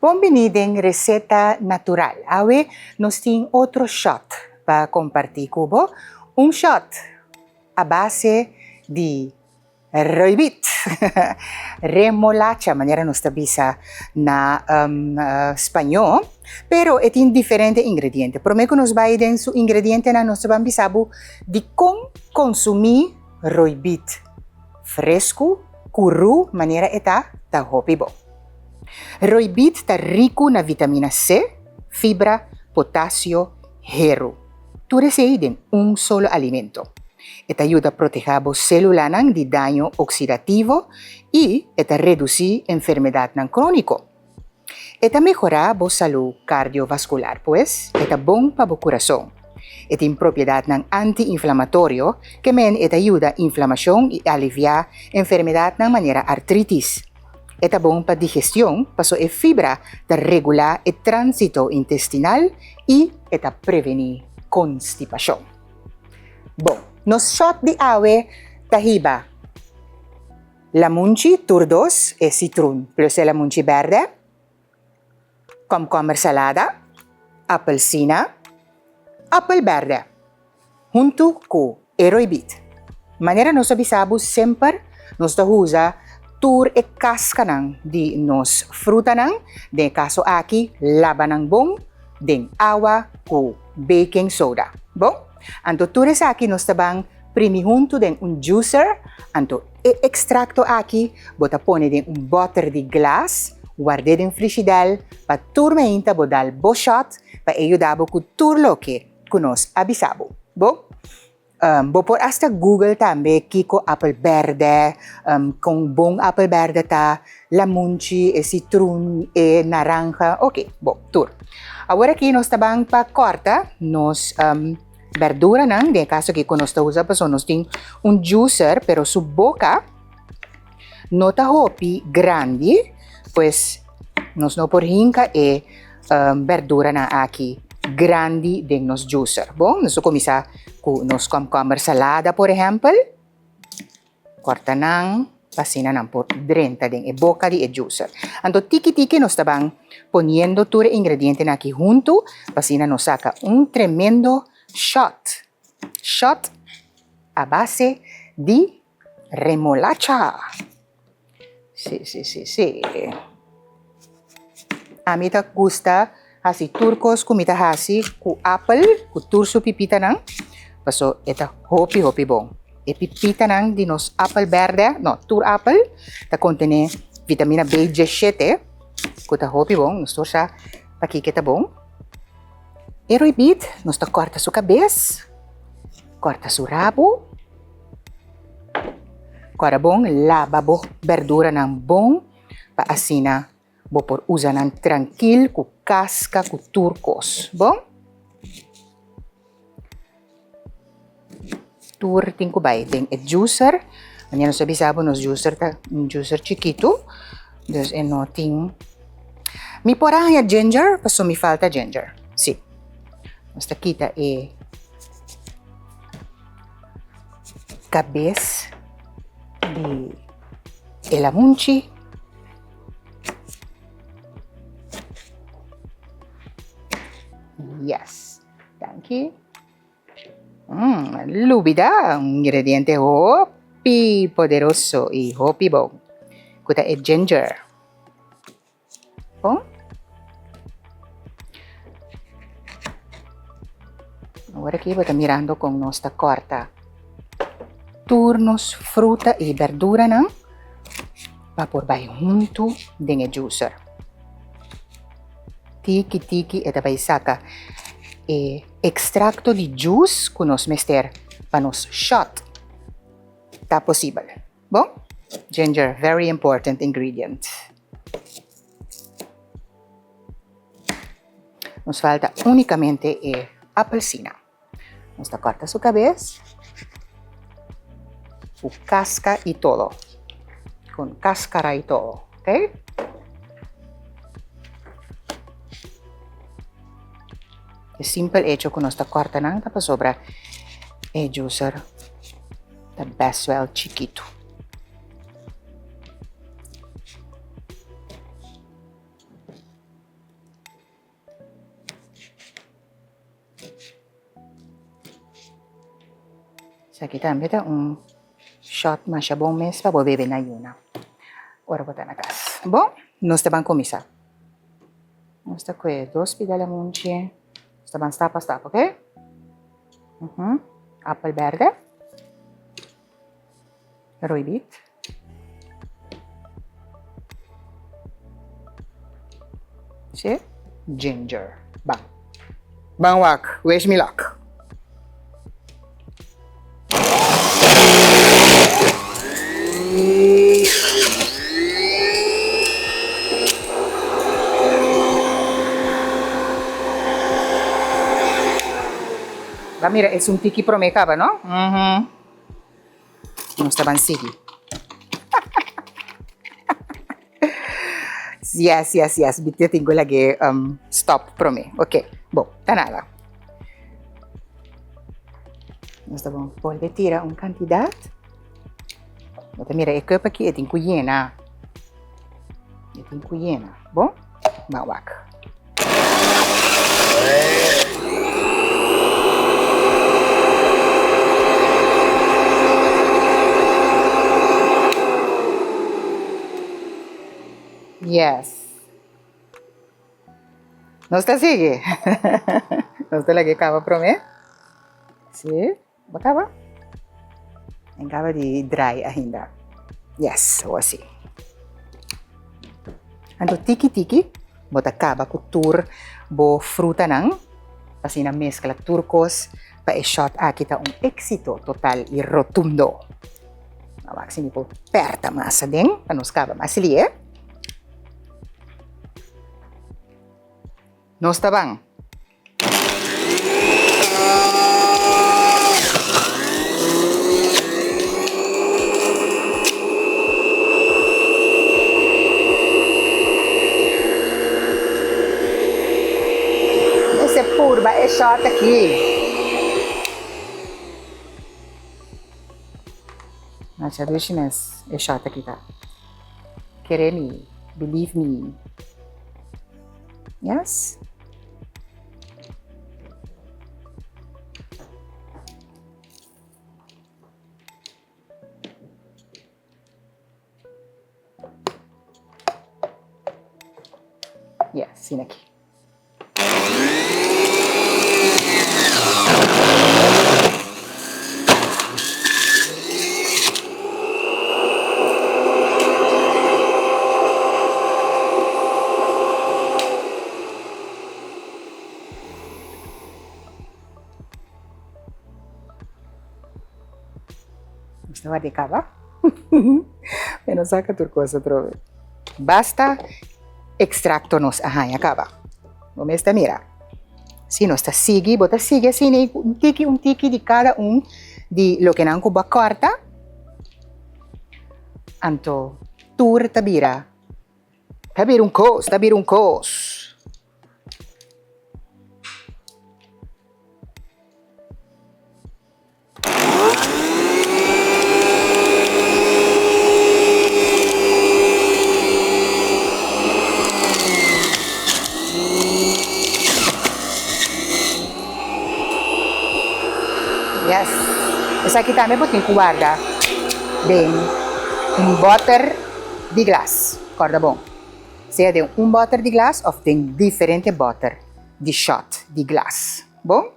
Bienvenido receta natural. Ahora nos tiene otro shot para compartir cubo. Un shot a base de rooibos, remolacha, manera nos bisa na español, pero tiene diferentes ingredientes. Prometo nos va a ir en su ingrediente na nos van bisabu de cómo consumir rooibos fresco, cru, manera eta ta hopibo. Rooibos está rico na vitamina C, fibra, potasio, hierro. Tu recibes un solo alimento. Esta ayuda a proteger las células de daño oxidativo y esta reduce enfermedad crónica. Esta mejora la salud cardiovascular, pues esta bon para el corazón. Esta tiene propiedad antiinflamatorio que esta ayuda a inflamación y aliviar enfermedad de manera artritis. Esta bon para digestión, paso es fibra de regular el tránsito intestinal y esta prevenir constipación. Bon, nos shot de agua tahiba. La munchi turdos es citrón, plus la munchi verde, comcomer salada, apelsina, apple verde, junto con rooibos. Manera nos avisamos siempre nos usa tur e casca de nos fruta de caso aquí laban bon de agua con baking soda. Bon, anto tures aquí nos taban primi junto de un juicer, anto extracto aquí bota pone de un butter de glass, guarde en frigidaire, pa turmeinta bodal bo shot, pa ayudabo ku turlo que nos avisabo. Bon, por hasta Google también kiko apple verde, con bon apple verde ta, la munchi, citrón, naranja, ok, bon, tur. Ahora aquí nos tabang pa corta, nos verdura de caso que nos usa pues nos tiene un juicer, pero su boca no ta hopi grande, pues nos no por hinca verdura aquí grande de nos juicer. Bom, nos comienza con nos comer salada, por ejemplo, corta pasina por 30 de boca de juicer. Anto tiki nos estaban poniendo todo el ingrediente aquí junto, pasina nos saca un tremendo shot a base de remolacha. Sí. A mí me gusta así turcos comida así con apple, con turso pipita paso eta hopi bon. E pipita de nos apple verde, no, tur apple, ta contiene vitamina B17, con ta hopi bon, nos torsa pakikita bon. E rooibos nos ta corta su cabeça, corta su rabo, corta bon, lava bo verdura bom, pa asina bo por usar tranquilo, com casca, com turcos, bom? Tur tinko bay, tem juicer, manhã nós avisamos nos juicer tá um juicer chiquito, dus no ting. Mi porá ya ginger, paso mi falta ginger, sí. Basta kita cabeça de la munchi. Yes, thank you. Lubida, un ingrediente hopi poderoso y hopi bon. Kuta ginger. Oh? Ahora aquí voy mirando con nuestra corta turnos, fruta y verdura, va por bay junto de el juicer. Tiki eta bay saca extracto de juice que nos mester para nos shot. Está posible. Bon? Ginger, very important ingredient. Nos falta únicamente apelsina. Nos corta su cabeza, su casca y todo. Con cáscara y todo. ¿Ok? Es simple hecho que nos corta para sobra el juicer de besuel chiquito. Aqui também tá shot mais bom mesmo para beber na yuna. Ora botar na casa. Bom, nós também começar. Nós tá com 2 pidalamunci. Nós também stapa, ok? Apple verde. Rooibit. Sì. Ginger. Bang. Bang wak. Wish me luck. Mira, es un tiki promekaba, ¿no? No estaban sigi. Yes. Bitte tengo lagi stop prome. Ok, boh, tanada. Nós vamos polve tira cantidad. Mira, é cup aqui, é tem cuiena. Bom? Mawak. Yes. Não está sigue. Não está lagi acaba prome. Sim, acaba. Acaba de dry ainda. Yes, ou assim. Ando tiki, bota acaba com tur, bo fruta nang, assim na mescla turcos, pa e-shot kita éxito total e rotundo. Mawak sini po perta masa ding, panos kaba masili Nos tabang. Esse purba é shot aqui. Nacha dushines é shot aqui tá. Querer me, believe me. Yes. Yes, sini aqui. Estava de cava? Eu não saca turcosa trove. Basta extracto nos acaba. Como está, mira. Si no está sigue, bota sigue assim, un tiki de cada de lo que nan kuba quarta. Anto, tur tabira. Tabir un cos. Yes. Essa aqui também botin guarda bem butter de glass. Corda bom. Seja de butter de glass ou tem diferente butter de shot de glass. Bom?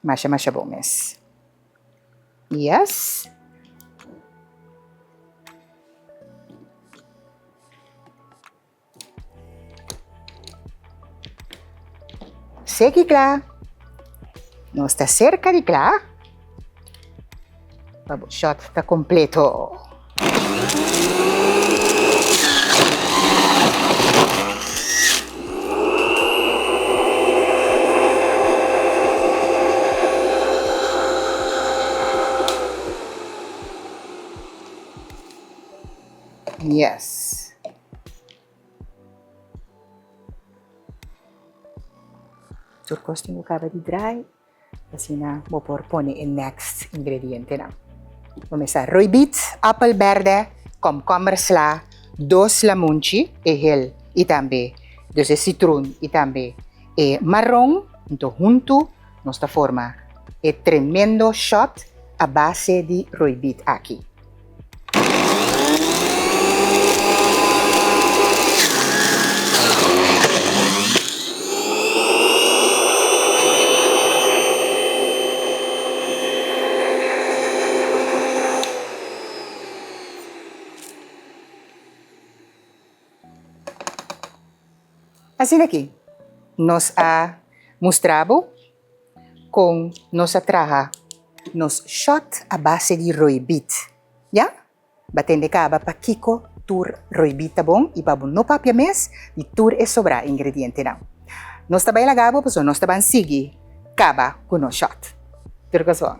Masha bom mes. Yes. Segue lá. Não está cerca de lá. O shot está completo. Yes. Turcos tengo acaba de dry. Assim na, vou pôr o next ingrediente na. Começar rooibit, apple verde, komkommer sla, 2 lamunci e também 2 citron e também marrom, então junto, nossa forma tremendo shot a base di roibit aqui. Assim aqui, nós mostramos com nossa traha nos shot a base de roibit. Ya? Batende kaba pa kiko tur roibit tá bom e babon no papia mes e tur e sobra ingrediente não. Nós também lagabo, pois nós também sigi kaba com no shot. Pero que só?